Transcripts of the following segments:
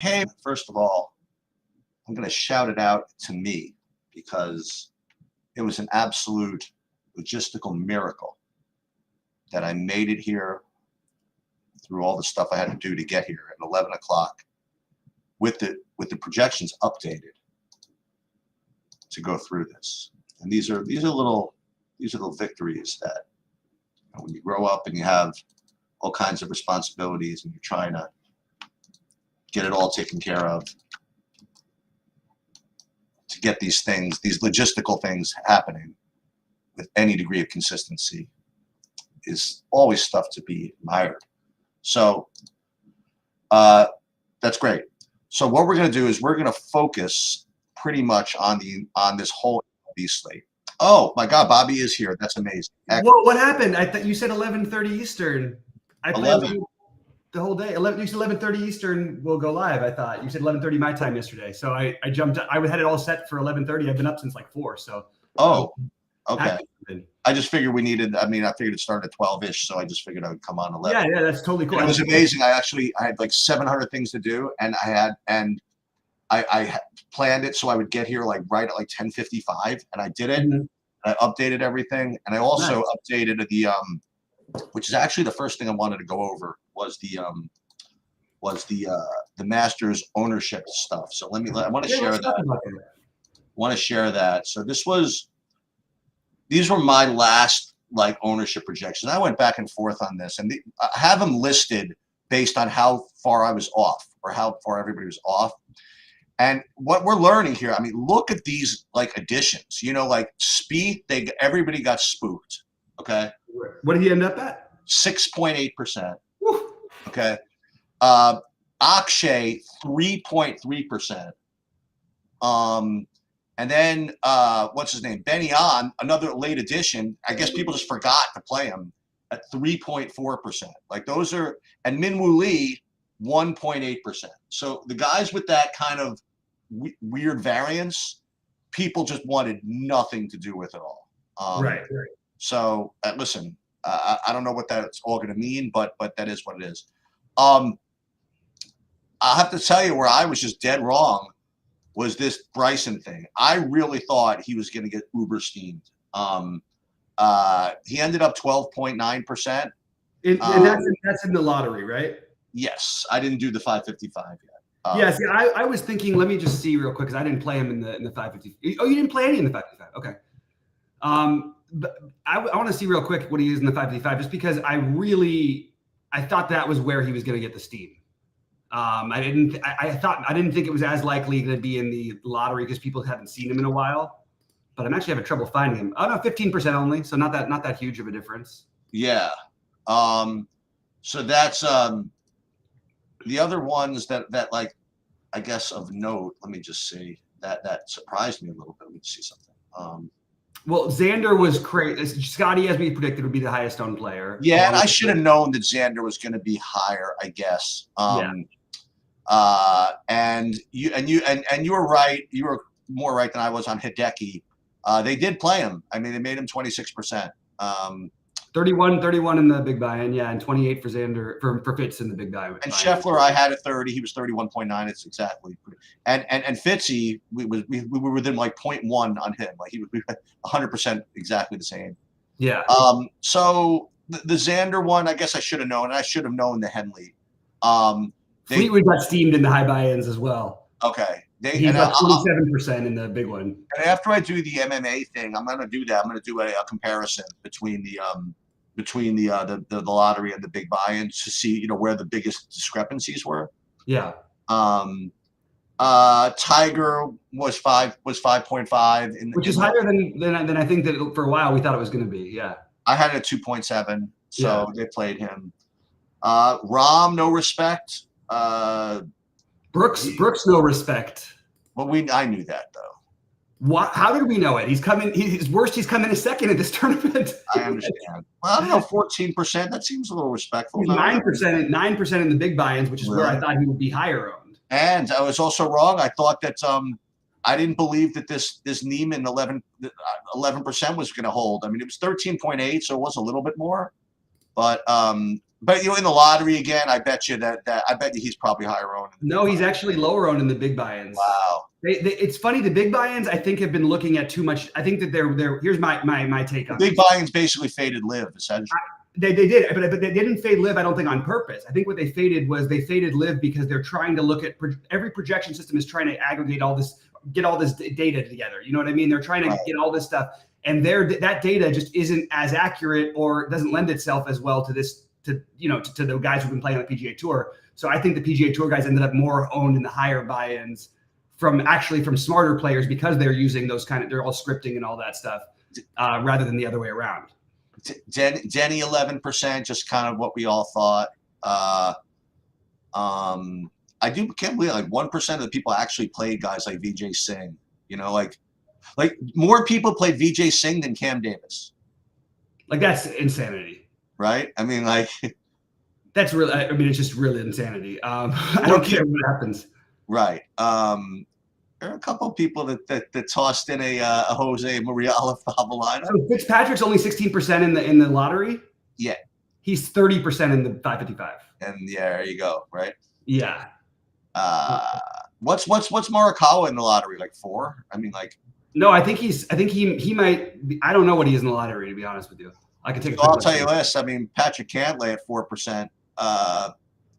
Hey, first of all, I'm going to shout it out to me because it was an absolute logistical miracle that I made it here through all the stuff I had to do to get here at 11 o'clock with the projections updated to go through this. And these are little victories that, when you grow up and you have all kinds of responsibilities and you're trying to get it all taken care of, to get these things, these logistical things happening with any degree of consistency is always stuff to be admired. So that's great. So what we're going to do is we're going to focus pretty much on this whole MLB slate. Oh my God, Bobby is here. That's amazing. Well, what happened? I thought you said 11:30 Eastern. I played the whole day. You said 11:30 Eastern will go live. I thought you said 11:30 my time yesterday. So I jumped. I had it all set for 11:30. I've been up since like 4. So okay. I just figured we needed. I figured it started at 12-ish, so I just figured I would come on 11. Yeah, that's totally cool. And it was amazing. I had like 700 things to do, and I planned it so I would get here like right at like 10:55, and I did it. Mm-hmm. I updated everything, and I also updated the which is actually the first thing I wanted to go over was the Masters ownership stuff. So I want to share that. Want to share that. So these were my last like ownership projections. I went back and forth on this, and I have them listed based on how far I was off or how far everybody was off. And what we're learning here, look at these like additions. Like Spieth, everybody got spooked. Okay. What did he end up at? 6.8%. Okay. Akshay 3.3%. And then what's his name? Benny On, another late addition. I guess people just forgot to play him at 3.4%. Like those are, and Minwoo Lee 1.8%. So the guys with that kind of weird variance, people just wanted nothing to do with it all. Right. So listen, I don't know what that's all going to mean, but that is what it is. I have to tell you where I was just dead wrong was this Bryson thing. I really thought he was going to get uber steamed. He ended up 12.9%. That's in the lottery, right? Yes, I didn't do the 555 yet. Yes, I was thinking. Let me just see real quick because I didn't play him in the 555. Oh, you didn't play any in the 555? Okay. But I want to see real quick what he is in the 555, just because I thought that was where he was going to get the steam. I didn't think it was as likely going to be in the lottery because people haven't seen him in a while. But I'm actually having trouble finding him. Oh no, 15% only, so not that huge of a difference. Yeah. So that's the other ones that like, I guess of note. Let me just see that surprised me a little bit. Let me see something. Well, Xander was crazy. Scotty, as we predicted, would be the highest owned player. Yeah, and I should have known that Xander was going to be higher, I guess. And you were right. You were more right than I was on Hideki. They did play him. They made him 26%. 31 in the big buy-in, yeah, and 28 for Xander for Fitz in the big buy-in. And Scheffler, I had at 30. He was 31.9. It's exactly. And Fitzy, we were within like 0.1 on him. Like we were 100% exactly the same. Yeah. So the Xander one, I guess I should have known. And I should have known the Henley. Fleetwood got steamed in the high buy-ins as well. Okay. He got 27% in the big one. And after I do the MMA thing, I'm going to do that. I'm going to do a comparison between the lottery and the big buy-ins to see where the biggest discrepancies were. Yeah. Tiger was 5.5, which is higher than I think that for a while we thought it was going to be. Yeah. I had it at 2.7, so they played him. Rahm, no respect. Brooks, no respect. Well, I knew that though. What? How did we know it? He's coming. He's come in second at this tournament. I understand. Well, I don't know, 14%. That seems a little respectful. 9% in the big buy-ins, which is where I thought he would be higher owned. And I was also wrong. I thought that I didn't believe that this Neiman 11% was going to hold. It was 13.8, so it was a little bit more. But But in the lottery again, I bet you I bet you he's probably higher owned. No, he's actually lower owned in the big buy-ins. Wow. It's funny. The big buy-ins, I think, have been looking at too much. I think that they're. Here's my take on Big this. buy-ins basically faded Liv essentially. They did, but they didn't fade Liv, I don't think, on purpose. I think what they faded Liv because they're trying to look at every projection system is trying to aggregate all this, get all this data together. You know what I mean? They're trying to get all this stuff, and that data just isn't as accurate or doesn't lend itself as well to this, to the guys who've been playing on the PGA Tour. So I think the PGA Tour guys ended up more owned in the higher buy-ins from smarter players because they're using those they're all scripting and all that stuff rather than the other way around. Denny 11%, just kind of what we all thought. I can't believe like 1% of the people actually played guys like Vijay Singh. Like more people played Vijay Singh than Cam Davis. Like that's insanity, right? I mean, like that's really. I mean, it's just really insanity. I don't care what happens. Right. There are a couple of people that tossed in a Jose Maria Alfava. So Fitzpatrick's only 16% in the lottery. Yeah, he's 30% in the 555. And yeah, there you go. Right. Yeah. What's Morikawa in the lottery? Like 4? I mean, like. No, I think he might. I don't know what he is in the lottery, to be honest with you. I can take. So I'll tell you this. I mean, Patrick Cantlay at 4%.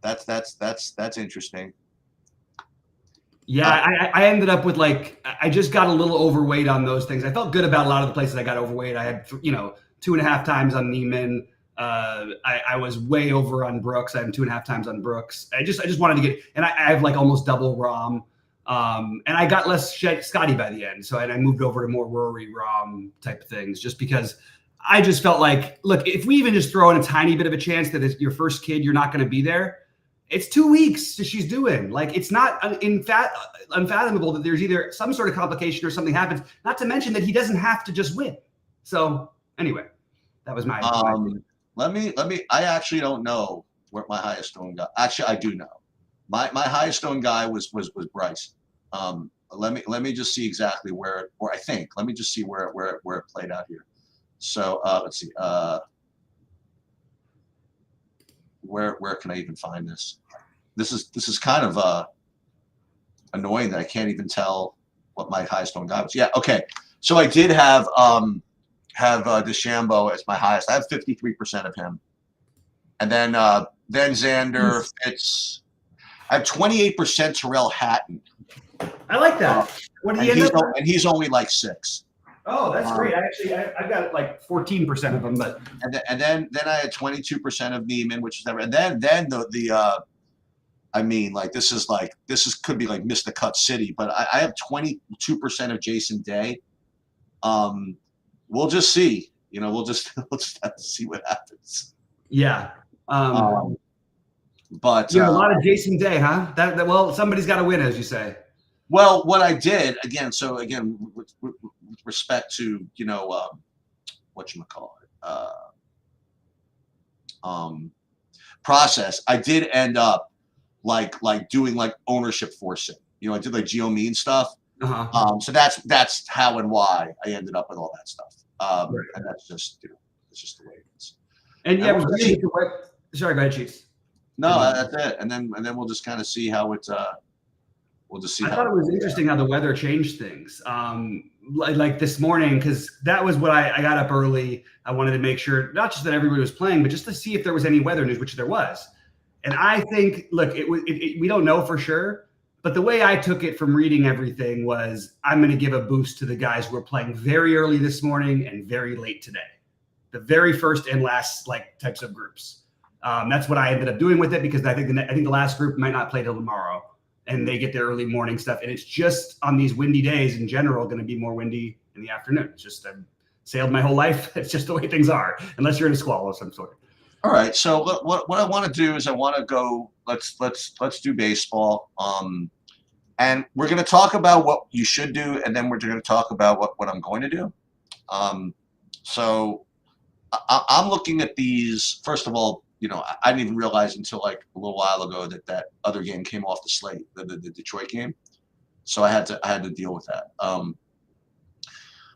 That's interesting. Yeah, I ended up with I just got a little overweight on those things. I felt good about a lot of the places I got overweight. I had 2.5 times on Neiman. I was way over on Brooks. I had 2.5 times on Brooks. I just wanted to get, and I have like almost double Rahm. And I got less Scotty by the end. So I moved over to more Rory Rahm type of things just because I just felt like, look, if we even just throw in a tiny bit of a chance that it's your first kid, you're not going to be there. It's 2 weeks that she's doing. Like, it's not unfathomable that there's either some sort of complication or something happens, not to mention that he doesn't have to just win. So anyway, that was my let me I actually don't know what my highest owned guy. Actually, I do know. My highest owned guy was Bryce. Let me just see exactly where I think. Let me just see where it played out here. So let's see. Where can I even find this? This is kind of annoying that I can't even tell what my highest owned guy was. Yeah, okay. So I did have DeChambeau as my highest. I have 53% of him, and then Xander Fitz. I have 28% Terrell Hatton. I like that. What do you end up? And he's only like 6. Oh, that's great. I've got like 14% of them, but and then I had 22% of Neiman, which is never. And then the I mean, like this could be like Mr. Cut City, but I have 22% of Jason Day. We'll just see. We'll just have to see what happens. Yeah. But a lot of Jason Day, huh? Well, somebody's got to win, as you say. Well, what I did with respect to process, I did end up like doing like ownership forcing. I did like Geo Mean stuff. So that's how and why I ended up with all that stuff. Right. And that's just it's just the way it is. And yeah, sorry, go ahead, Chiefs. No, that's it. And then we'll just kind of see how it's. We'll just see. I thought it was interesting how the weather changed things. Like this morning, because that was what I got up early. I wanted to make sure not just that everybody was playing, but just to see if there was any weather news, which there was. And I think, look, we don't know for sure, but the way I took it from reading everything was I'm going to give a boost to the guys who are playing very early this morning and very late today, the very first and last types of groups. That's what I ended up doing with it because I think the last group might not play till tomorrow. And they get their early morning stuff. And it's just on these windy days in general, going to be more windy in the afternoon. It's just, I've sailed my whole life. It's just the way things are, unless you're in a squall of some sort. All right. So what I want to do is I want to go, let's do baseball. And we're going to talk about what you should do. And then we're going to talk about what I'm going to do. So I'm looking at these, first of all, I didn't even realize until like a little while ago that other game came off the slate, the Detroit game. So I had to deal with that.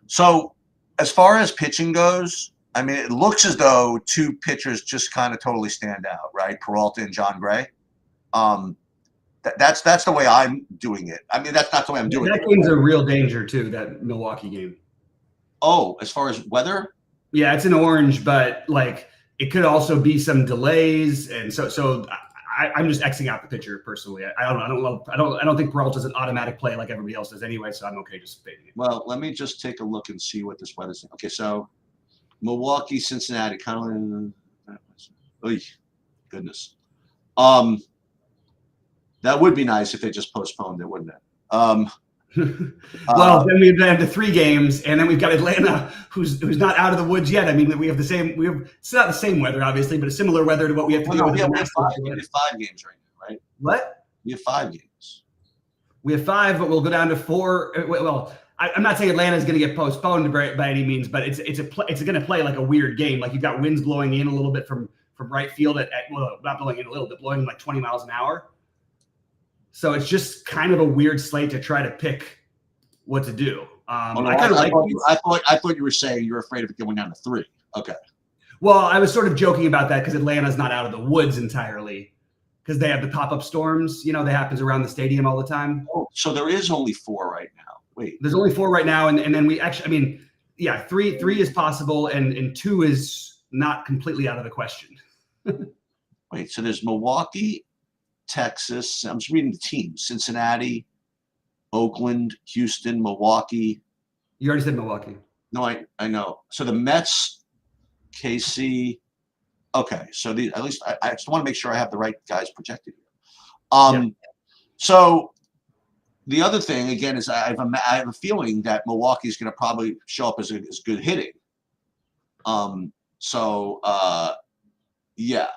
So as far as pitching goes, I mean, it looks as though two pitchers just kind of totally stand out, right? Peralta and John Gray. That's the way I'm doing it. I mean, that's not the way I'm doing that it. game's a real danger too. That Milwaukee game. Oh, as far as weather? Yeah, it's an orange, but like it could also be some delays, and so I'm just Xing out the pitcher personally. I don't think Peralta's an automatic play like everybody else does anyway, so I'm okay just fading it. Well, let me just take a look and see what this weather's. Okay, so Milwaukee, Cincinnati, kind of. Oh, goodness. That would be nice if they just postponed it, wouldn't it? Well, then we'd have the 3 games, and then we've got Atlanta, who's not out of the woods yet. I mean, we have the same. It's not the same weather, obviously, but a similar weather to what we have to deal with. We have 5 games right now, right? What? We have 5 games. We have 5, but we'll go down to 4. Well, I'm not saying Atlanta is going to get postponed by any means, but it's going to play like a weird game. Like you've got winds blowing in a little bit from right field well, not blowing in a little bit, blowing like 20 miles an hour. So it's just kind of a weird slate to try to pick what to do. I thought you were saying you're afraid of it going down to 3. Okay. Well, I was sort of joking about that because Atlanta's not out of the woods entirely because they have the pop-up storms. That happens around the stadium all the time. Oh, so there is only 4 right now. Wait. There's only 4 right now, and then we actually, I mean, yeah, 3 is possible, and 2 is not completely out of the question. Wait, so there's Milwaukee, Texas. I'm just reading the teams: Cincinnati, Oakland, Houston, Milwaukee. You already said Milwaukee. No, I know. So the Mets, KC. Okay, so at least I just want to make sure I have the right guys projected here. So the other thing again is I have a feeling that Milwaukee is going to probably show up as good hitting. Yeah.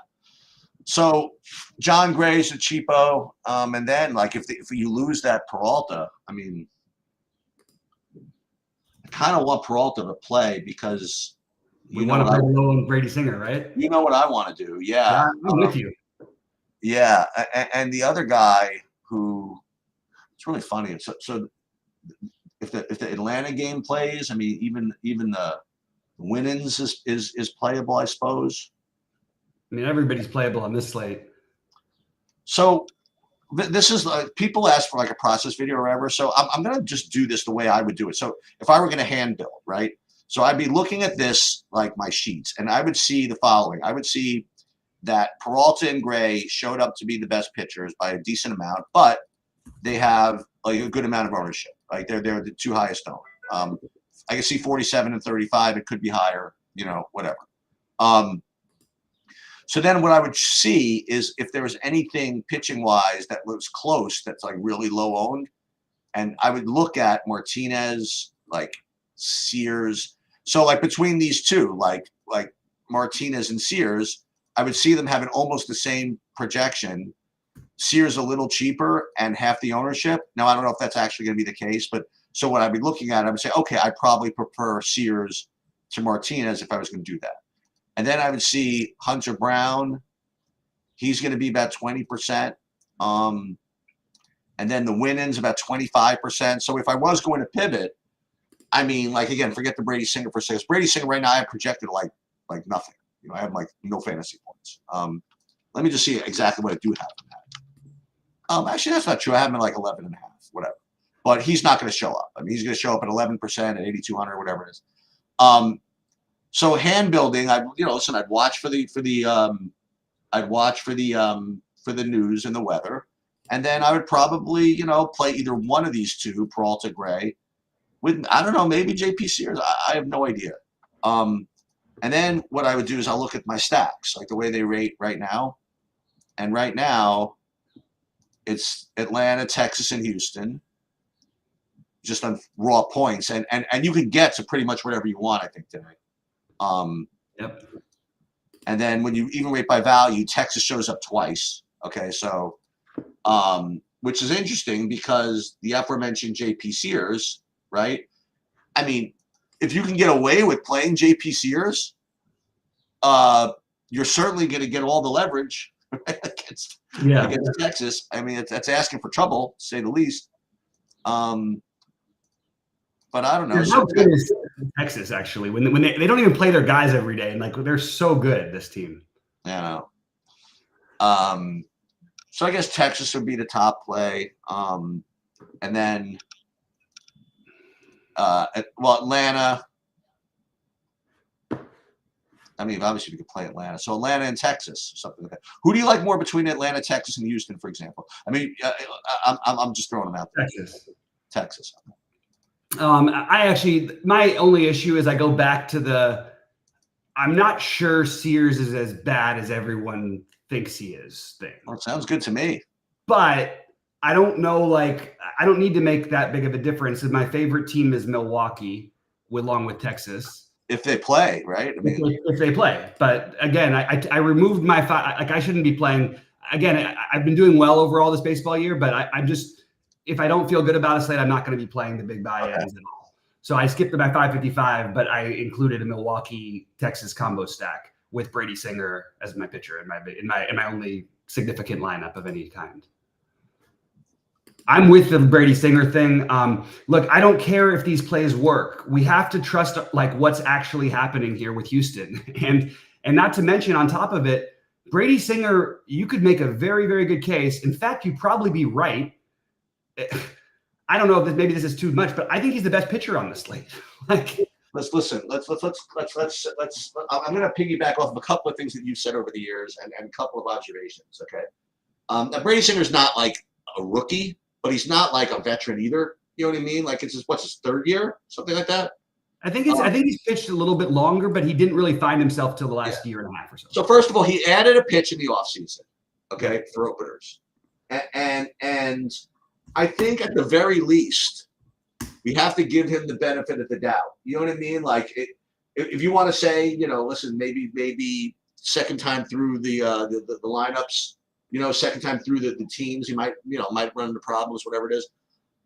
So John Gray's a cheapo, and then like if you lose that Peralta, I mean, I kind of want Peralta to play because we want to play low on Brady Singer, right? You know what I want to do, yeah. I'm with you. Yeah, and the other guy who it's really funny. So if the Atlanta game plays, I mean, even the Winans is playable, I suppose. I mean, everybody's playable on this slate. So this is people ask for like a process video or whatever. So I'm going to just do this the way I would do it. So if I were going to hand build, right? So I'd be looking at this, like my sheets, and I would see the following. I would see that Peralta and Gray showed up to be the best pitchers by a decent amount, but they have like a good amount of ownership. Like they're the 2 highest owned. I can see 47 and 35. It could be higher, whatever. So then what I would see is if there was anything pitching wise that looks close, that's like really low owned. And I would look at Martinez, like Sears. So like between these two, like Martinez and Sears, I would see them having almost the same projection. Sears a little cheaper and half the ownership. Now, I don't know if that's actually going to be the case, but so what I'd be looking at, I would say, okay, I probably prefer Sears to Martinez if I was going to do that. And then I would see Hunter Brown. He's going to be about 20%. And then the Winans about 25%. So if I was going to pivot, I mean, like, again, forget the Brady Singer for 6. Brady Singer right now, I have projected like nothing. I have like no fantasy points. Let me just see exactly what I do have in that. Actually, that's not true. I have him at like 11.5, whatever. But he's not going to show up. I mean, he's going to show up at 11% at 8,200, whatever it is. So hand building, listen, I'd watch for the news and the weather, and then I would probably, play either one of these two, Peralta, Gray, with I don't know, maybe JP Sears. I have no idea. And then what I would do is I'll look at my stacks, like the way they rate right now, and right now it's Atlanta, Texas, and Houston, just on raw points, and you can get to pretty much whatever you want, I think, today. Yep. And then when you even rate by value, Texas shows up twice. Okay, so which is interesting because the aforementioned JP Sears, right? I mean, if you can get away with playing JP Sears, you're certainly going to get all the leverage against Texas. I mean, that's asking for trouble, to say the least. But I don't know. Texas, actually, when they don't even play their guys every day, and like they're so good, this team. Yeah. So I guess Texas would be the top play. And then, Atlanta. I mean, obviously we could play Atlanta. So Atlanta and Texas, something like that. Who do you like more between Atlanta, Texas, and Houston, for example? I mean, I'm just throwing them out there. Texas. My only issue is I go back to I'm not sure Sears is as bad as everyone thinks he is thing. Well, it sounds good to me. But I don't know, like, I don't need to make that big of a difference. My favorite team is Milwaukee, along with Texas. If they play, right? I mean, if they play. But again, I removed my like I shouldn't be playing. Again, I've been doing well overall this baseball year, but I'm just, if I don't feel good about a slate, I'm not going to be playing the big buy-ins at all. So I skipped my 555, but I included a Milwaukee Texas combo stack with Brady Singer as my pitcher in my only significant lineup of any kind. I'm with the Brady Singer thing. Look, I don't care if these plays work. We have to trust like what's actually happening here with Houston, and not to mention on top of it, Brady Singer. You could make a very, very good case. In fact, you'd probably be right. I don't know if maybe this is too much, but I think he's the best pitcher on the slate. Like, let's listen. Let's. I'm going to piggyback off of a couple of things that you've said over the years and a couple of observations. Okay. Now Brady Singer's not like a rookie, but he's not like a veteran either. You know what I mean? Like his third year, something like that. I think he's pitched a little bit longer, but he didn't really find himself till the last year and a half or so. So first of all, he added a pitch in the offseason, okay, for openers, and I think at the very least, we have to give him the benefit of the doubt. You know what I mean? Like, if you want to say, listen, maybe second time through the lineups, second time through the teams, he might run into problems, whatever it is.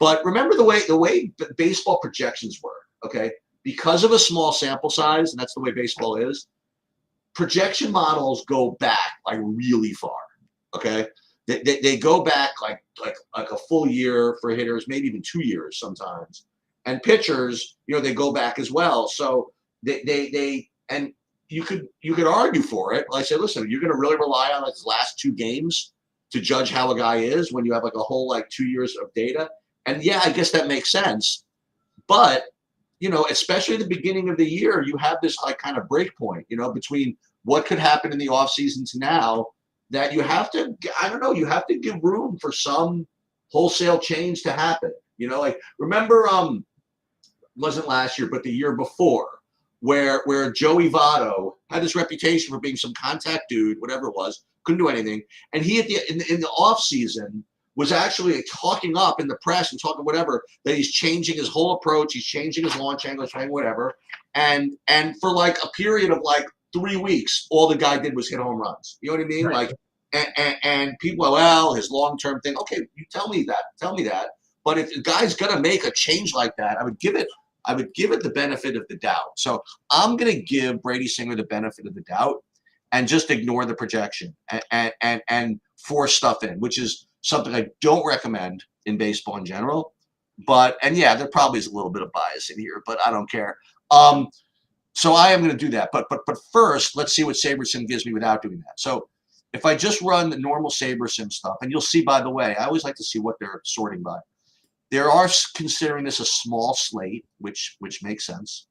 But remember the way baseball projections work, okay? Because of a small sample size, and that's the way baseball is, projection models go back like really far, okay? They go back like a full year for hitters, maybe even 2 years sometimes. And pitchers, they go back as well. So and you could argue for it. Like I said, listen, you're going to really rely on his last 2 games to judge how a guy is when you have like a whole 2 years of data. And yeah, I guess that makes sense. But especially at the beginning of the year, you have this kind of break point, between what could happen in the offseason to now, that you have to, you have to give room for some wholesale change to happen. Remember, wasn't last year, but the year before, where Joey Votto had this reputation for being some contact dude, whatever it was, couldn't do anything. And he in the offseason was actually talking up in the press and talking whatever, that he's changing his whole approach, he's changing his launch angle, whatever. And for a period of 3 weeks, all the guy did was hit home runs. You know what I mean? Right. And people are, well, his long-term thing. Okay, you tell me that. But if a guy's gonna make a change like that, I would give it the benefit of the doubt. So I'm gonna give Brady Singer the benefit of the doubt and just ignore the projection and force stuff in, which is something I don't recommend in baseball in general. And yeah, there probably is a little bit of bias in here, but I don't care. So I am going to do that. But first, let's see what SaberSim gives me without doing that. So if I just run the normal SaberSim stuff, and you'll see, by the way, I always like to see what they're sorting by. They are considering this a small slate, which makes sense.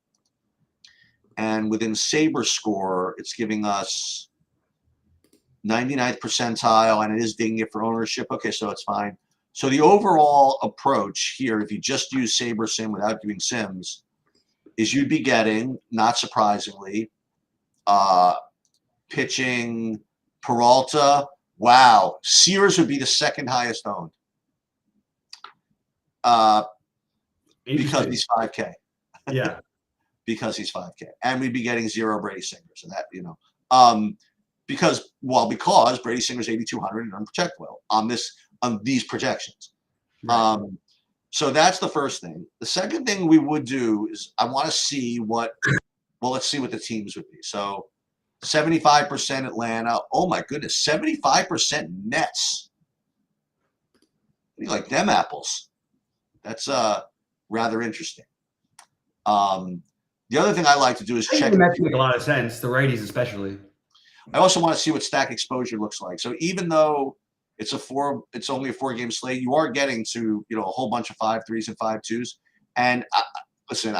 And within SaberScore, it's giving us 99th percentile, and it is dinging it for ownership. Okay, so it's fine. So the overall approach here, if you just use SaberSim without doing Sims, is you'd be getting, not surprisingly, pitching Peralta. Wow. Sears would be the second highest owned because he's 5K. Yeah. Because he's 5K. And we'd be getting 0 Brady Singer. So that, because Brady Singer's 8,200 and unprotected on these projections. Right. So that's the first thing. The second thing we would do is I want to see let's see what the teams would be. So 75% Atlanta. Oh my goodness, 75% Mets. You like them apples? That's rather interesting. The other thing I like to do is I think check. the Mets make a lot of sense, the righties especially. I also want to see what stack exposure looks like. So even though it's only a 4-game slate, you are getting to, a whole bunch of 5-3s and 5-2s. And listen,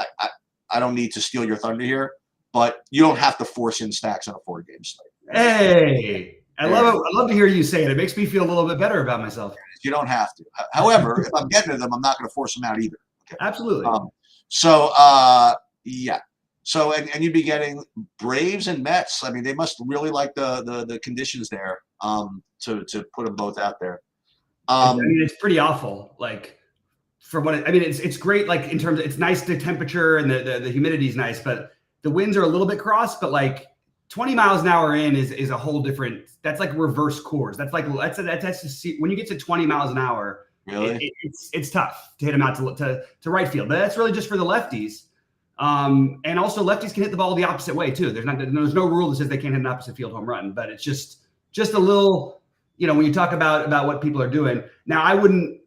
I don't need to steal your thunder here, but you don't have to force in stacks on a 4-game slate. Hey, I love it. I love to hear you say it. It makes me feel a little bit better about myself. You don't have to. However, if I'm getting to them, I'm not going to force them out either. Okay? Absolutely. Yeah. So and you'd be getting Braves and Mets. I mean, they must really like the conditions there to put them both out there. I mean, it's pretty awful. Like for what it's great. Like in terms of, it's nice, the temperature and the humidity is nice, but the winds are a little bit cross. But like 20 miles an hour in is a whole different. That's like reverse course. That's to see when you get to 20 miles an hour. Really, it's tough to hit them out to right field. But that's really just for the lefties. And also lefties can hit the ball the opposite way too. There's no rule that says they can't hit an opposite field home run, but it's just a little, when you talk about what people are doing. Now I would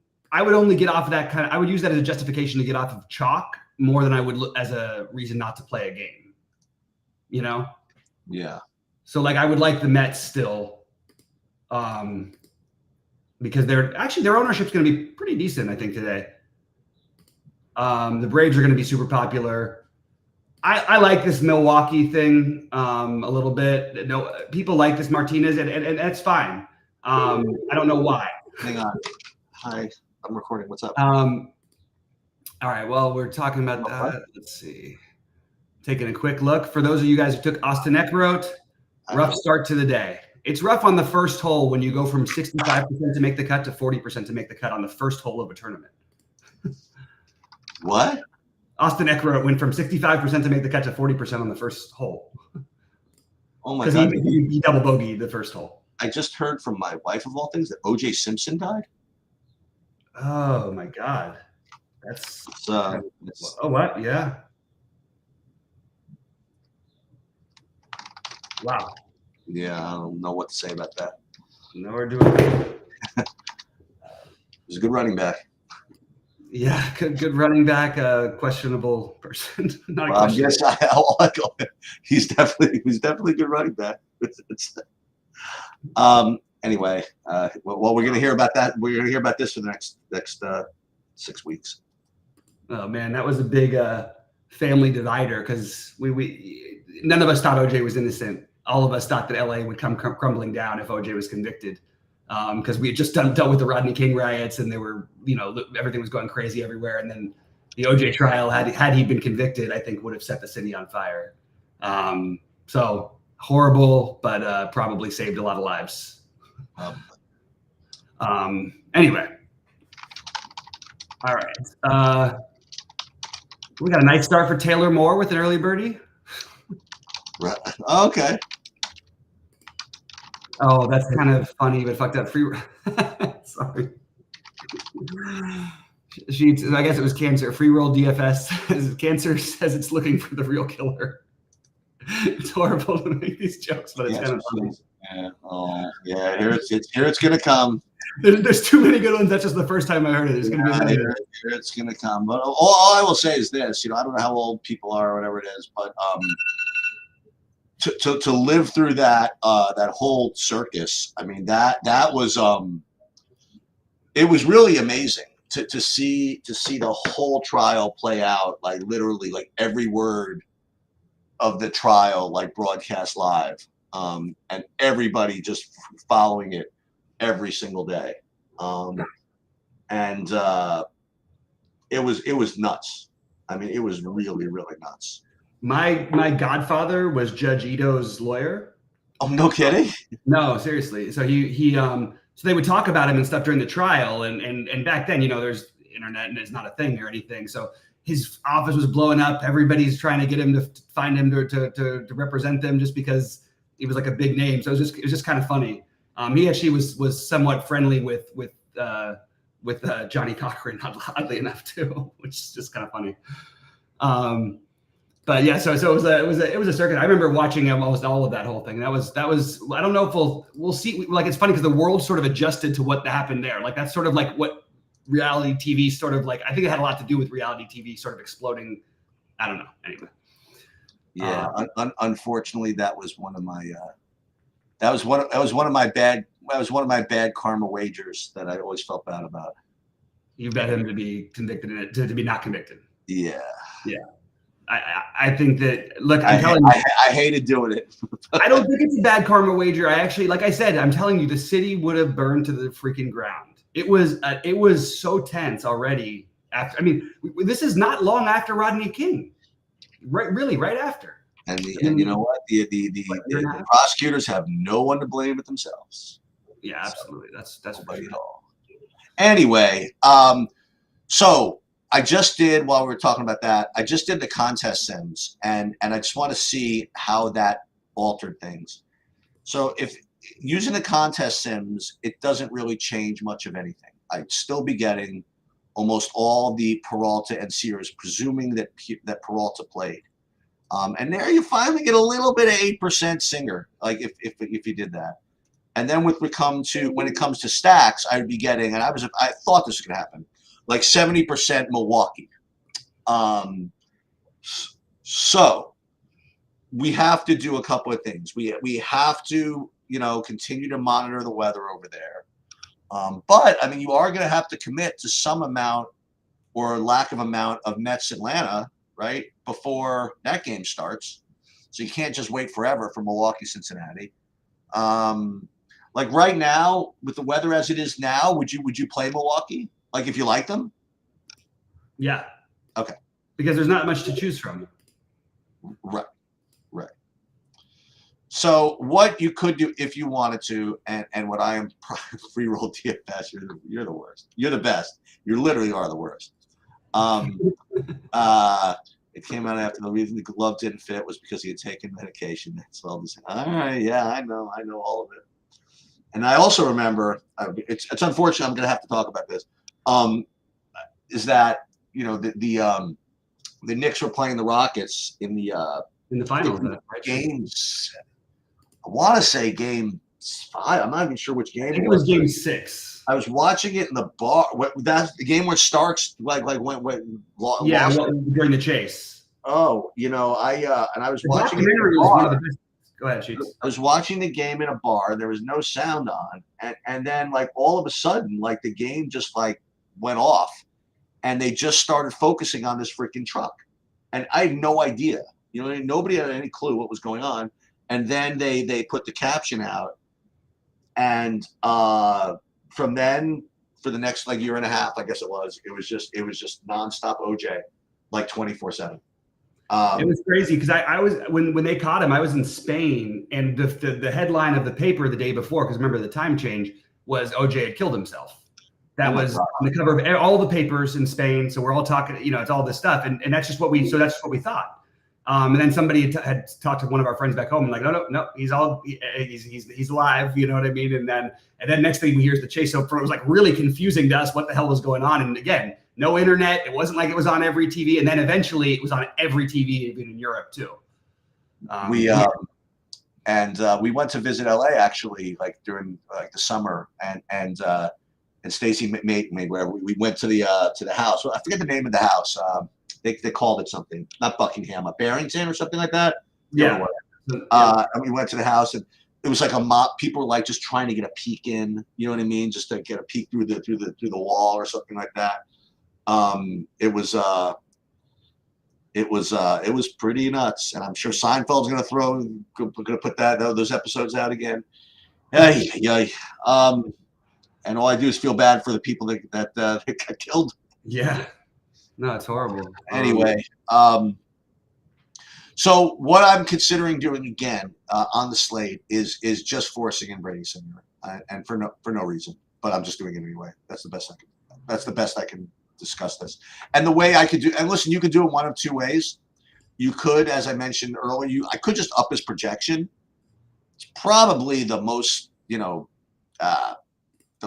only get off of that I would use that as a justification to get off of chalk more than I would look as a reason not to play a game, Yeah. So like, I would like the Mets still, because their ownership's going to be pretty decent, I think, today. The Braves are going to be super popular. I like this Milwaukee thing a little bit. No, people like this Martinez, and that's fine. I don't know why. Hang on. Hi, I'm recording. What's up? All right. Well, we're talking about that. Let's see. Taking a quick look. For those of you guys who took Austin Eckroat, rough start to the day. It's rough on the first hole when you go from 65% to make the cut to 40% to make the cut on the first hole of a tournament. What? Austin Eckroat went from 65% to make the cut to 40% on the first hole. Oh my God. He double bogeyed the first hole. I just heard from my wife, of all things, that O.J. Simpson died. Oh my God. That's oh, what? Yeah. Wow. Yeah, I don't know what to say about that. Nor do I. He was a good running back. Yeah, good running back. Questionable person. Not a question. Yes, he's definitely a good running back. Anyway, well, we're gonna hear about that. We're gonna hear about this for the next 6 weeks. Oh man, that was a big family divider because we none of us thought OJ was innocent. All of us thought that LA would come crumbling down if OJ was convicted. Because we had just dealt with the Rodney King riots, and they were, everything was going crazy everywhere. And then the OJ trial, had he been convicted, I think would have set the city on fire. So horrible, but probably saved a lot of lives. Anyway, all right. We got a nice start for Taylor Moore with an early birdie. Right. Okay. Oh, that's kind of funny, but fucked up. Sorry. I guess it was Cancer. Free roll DFS. Cancer says it's looking for the real killer. It's horrible to make these jokes, but it's kind of funny. Yeah. Oh, yeah. Here it's gonna come. There's too many good ones. That's just the first time I heard it. There's gonna be here it's gonna come. But all I will say is this. I don't know how old people are or whatever it is, but to live through that whole circus, I mean that was it was really amazing to see the whole trial play out, like literally like every word of the trial like broadcast live, and everybody just following it every single day, and it was nuts. I mean, it was really nuts. My godfather was Judge Ito's lawyer. Oh, no kidding? No, seriously. So he so they would talk about him and stuff during the trial, and back then, there's internet and it's not a thing or anything. So his office was blowing up. Everybody's trying to get him to find him to represent them just because he was like a big name. So it was just kind of funny. He actually was somewhat friendly with Johnny Cochran, oddly enough too, which is just kind of funny. But yeah, so it was a circuit. I remember watching almost all of that whole thing. That was. I don't know if we'll see. Like, it's funny because the world sort of adjusted to what happened there. Like, that's sort of like what reality TV sort of like. I think it had a lot to do with reality TV sort of exploding. I don't know. Anyway, Yeah, unfortunately, that was one of my that was one of my bad karma wagers that I always felt bad about. You bet him to be convicted in it, to be not convicted. Yeah. Yeah. I think that, look, I'm telling you, I hated doing it. I don't think it's a bad karma wager. I actually, like I said, I'm telling you, the city would have burned to the freaking ground. It was so tense already. After, I mean, this is not long after Rodney King, right? Really, right after. And you know what? The prosecutors have no one to blame but themselves. Yeah, absolutely. That's nobody at all. Anyway, so I just did, while we were talking about that, I just did the contest sims, and I just want to see how that altered things. So if using the contest sims, it doesn't really change much of anything. I'd still be getting almost all the Peralta and Sears, presuming that Peralta played. And there you finally get a little bit of 8% Singer, like if you did that. And then when it comes to stacks, I'd be getting, and I thought this was going to happen, like 70% Milwaukee. So we have to do a couple of things. We have to, continue to monitor the weather over there. But I mean, you are going to have to commit to some amount or lack of amount of Mets Atlanta, right, before that game starts. So you can't just wait forever for Milwaukee Cincinnati. Like right now, with the weather as it is now, would you play Milwaukee? Like if you like them? Yeah. Okay. Because there's not much to choose from. Right. So what you could do if you wanted to, and what I am free roll DFS, you're the worst. You're the best. You literally are the worst. It came out after the reason the glove didn't fit was because he had taken medication. So I'll just say, all right, yeah, I know all of it. And I also remember, it's unfortunate I'm going to have to talk about this, is that, the Knicks were playing the Rockets in the finals. Games. I want to say game 5. I'm not even sure which game. I think it was game 6. I was watching it in the bar. That's the game where Starks went during the chase. Oh, and I was watching it in a bar. Go ahead, Sheets. I was watching the game in a bar. There was no sound on, and then like all of a sudden, like the game just like went off, and they just started focusing on this freaking truck, and I had no idea. Nobody had any clue what was going on, and then they put the caption out, and from then for the next like year and a half, I guess it was just nonstop OJ, like 24/7. It was crazy because I was when they caught him, I was in Spain, and the headline of the paper the day before, because remember the time change, was OJ had killed himself. That was on the cover of all the papers in Spain. So we're all talking, it's all this stuff, and that's just what we thought. And then somebody had talked to one of our friends back home, and like, no, he's alive. You know what I mean? And then next thing we hear is the chase. So it was like really confusing to us what the hell was going on. And again, no internet. It wasn't like it was on every TV. And then eventually it was on every TV, even in Europe too. We went to visit LA actually, like during like the summer, and Stacy made where we went to the house. Well, I forget the name of the house. They called it something, not Buckingham, Barrington or something like that. Yeah. And we went to the house, and it was like a mob. People were like just trying to get a peek in. You know what I mean? Just to get a peek through the wall or something like that. It was pretty nuts, and I'm sure Seinfeld's gonna put those episodes out again. And all I do is feel bad for the people that got killed. Yeah. No, it's horrible. Anyway, so what I'm considering doing again on the slate is just forcing in Brady Singer, and for no reason, but I'm just doing it anyway. That's the best I can discuss this. And the way I could do, and listen, you could do it one of two ways. You could, as I mentioned earlier, I could just up his projection. It's probably the most, the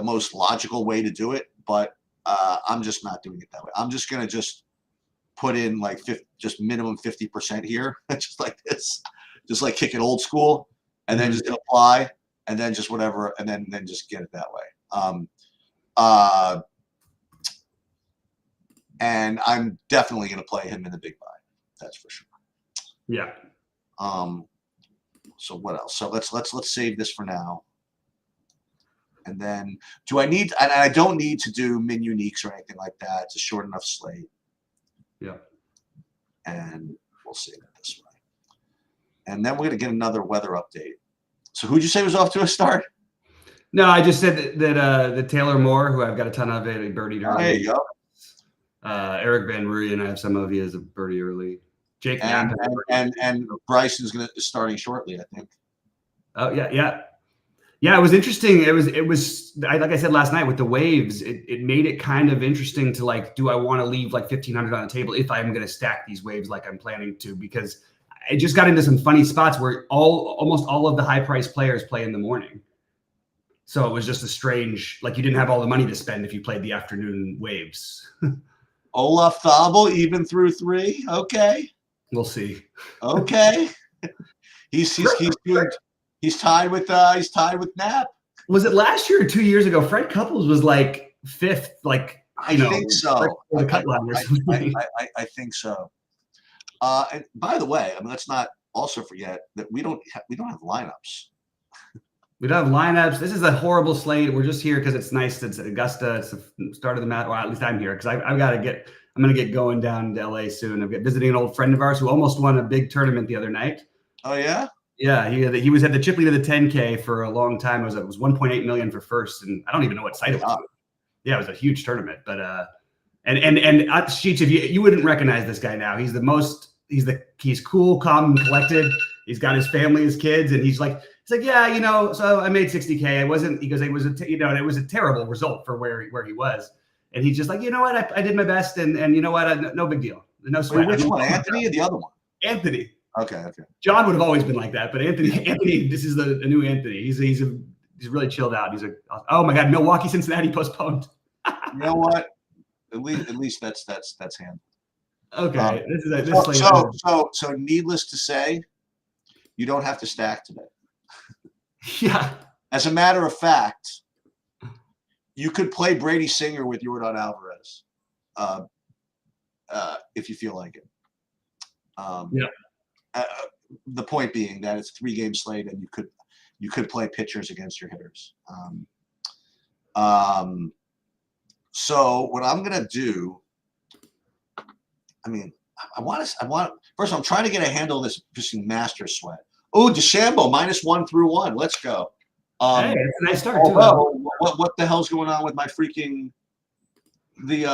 most logical way to do it, but I'm just not doing it that way. I'm just gonna put in like just minimum 50% here, just like this, just like kick it old school, and then just apply, and then just whatever, and then just get it that way. And I'm definitely gonna play him in the big buy. That's for sure. Yeah. So what else? So let's save this for now. And then do I need? And I don't need to do min uniques or anything like that. It's a short enough slate. Yeah. And we'll save it this way. And then we're gonna get another weather update. So who'd you say was off to a start? No, I just said that Taylor Moore, who I've got a ton of, a birdie early. There you go. Eric Van Rooyen, I have some of you as a birdie early. Jake and Bryson's starting shortly, I think. Oh yeah. It was interesting. It was like I said last night with the waves. It made it kind of interesting to like, do I want to leave like 1,500 on the table if I'm going to stack these waves like I'm planning to? Because I just got into some funny spots where almost all of the high price players play in the morning. So it was just a strange, like you didn't have all the money to spend if you played the afternoon waves. Olaf Thobel even through 3. Okay. We'll see. Okay. He's tied with Knapp. Was it last year or 2 years ago? Fred Couples was like 5th, like I think so. I think so. And by the way, I mean, let's not also forget that we don't have lineups. We don't have lineups. This is a horrible slate. We're just here because it's nice. It's Augusta. It's the start of the match. Well, at least I'm here because I'm going to get going down to LA soon. I'm visiting an old friend of ours who almost won a big tournament the other night. Oh yeah. Yeah, he was at the chip lead of the 10K for a long time. It was 1.8 million for first, and I don't even know what site it was. Yeah, it was a huge tournament. But Sheets, if you wouldn't recognize this guy now. He's cool, calm, and collected. He's got his family, his kids, and he's like, yeah, so I made 60K. He goes, it was a terrible result for where he was. And he's just like, you know what? I did my best, and you know what? No big deal. No sweat. Wait, which one, Anthony or the other one? Anthony. Okay. John would have always been like that, but Anthony, this is the new Anthony. He's really chilled out. He's like, oh my God, Milwaukee, Cincinnati postponed. You know what? At least that's handled. Okay. So needless to say, you don't have to stack today. Yeah. As a matter of fact, you could play Brady Singer with Yordan Alvarez, if you feel like it. The point being that it's a 3-game slate, and you could play pitchers against your hitters. So what I'm gonna do, first I'm trying to get a handle of this master sweat. Oh, DeChambeau -1/1. Let's go. Hey, that's a nice start too. What the hell's going on with my freaking the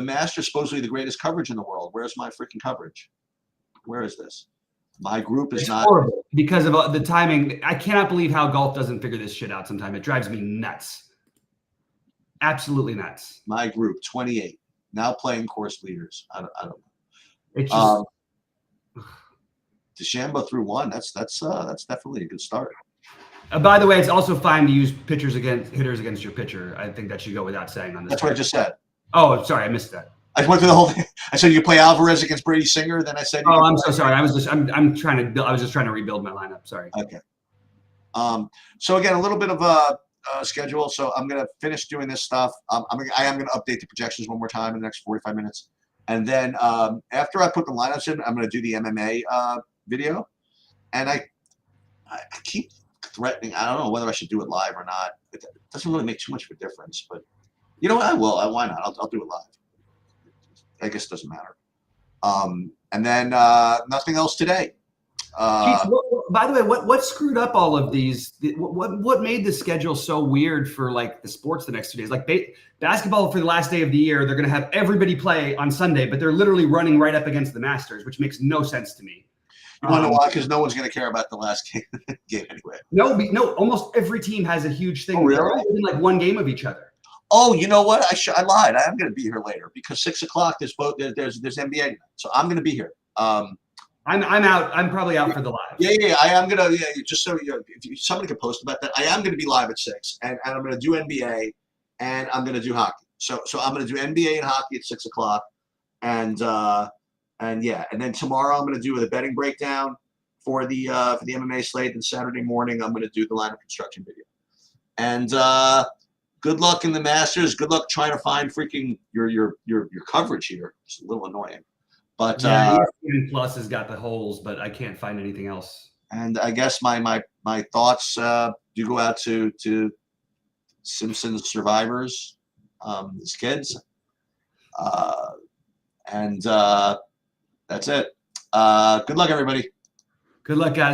master, supposedly the greatest coverage in the world? Where's my freaking coverage? Where is this? My group is not horrible because of the timing. I cannot believe how golf doesn't figure this shit out sometimes. It drives me nuts. Absolutely nuts. My group 28 now playing course leaders. I don't know. It's just DeChambeau through 1. That's definitely a good start. By the way, it's also fine to use hitters against your pitcher. I think that should go without saying on this. That's what I just said. Oh, sorry, I missed that. I went through the whole thing. I said you play Alvarez against Brady Singer. Then I said. Oh, I'm so sorry. I was just trying to rebuild my lineup. Sorry. Okay. So again, a little bit of a schedule. So I'm gonna finish doing this stuff. I am gonna update the projections one more time in the next 45 minutes, and then after I put the lineups in, I'm gonna do the MMA video, and I keep threatening. I don't know whether I should do it live or not. It doesn't really make too much of a difference, but you know what? I will. Why not? I'll do it live. I guess it doesn't matter. And then nothing else today. By the way, what screwed up all of these? What made the schedule so weird for like the sports the next 2 days? Like basketball for the last day of the year, they're going to have everybody play on Sunday, but they're literally running right up against the Masters, which makes no sense to me. You want to know why? Because no one's going to care about the last game anyway. No, almost every team has a huge thing. Oh, really? They're all within like one game of each other. Oh, you know what? I lied. I am going to be here later because 6 o'clock there's NBA tonight, so I'm going to be here. I'm out. I'm probably out for the live. Yeah. I am gonna. Yeah, just so if somebody could post about that, I am going to be live at 6, and I'm going to do NBA, and I'm going to do hockey. So I'm going to do NBA and hockey at 6 o'clock, and then tomorrow I'm going to do the betting breakdown for the MMA slate, and Saturday morning I'm going to do the lineup construction video, and. Good luck in the Masters. Good luck trying to find freaking your coverage here. It's a little annoying. But Yeah, ESPN Plus has got the holes, but I can't find anything else. and I guess my thoughts do go out to Simpsons survivors, his kids, and that's it. Good luck, everybody. Good luck, guys.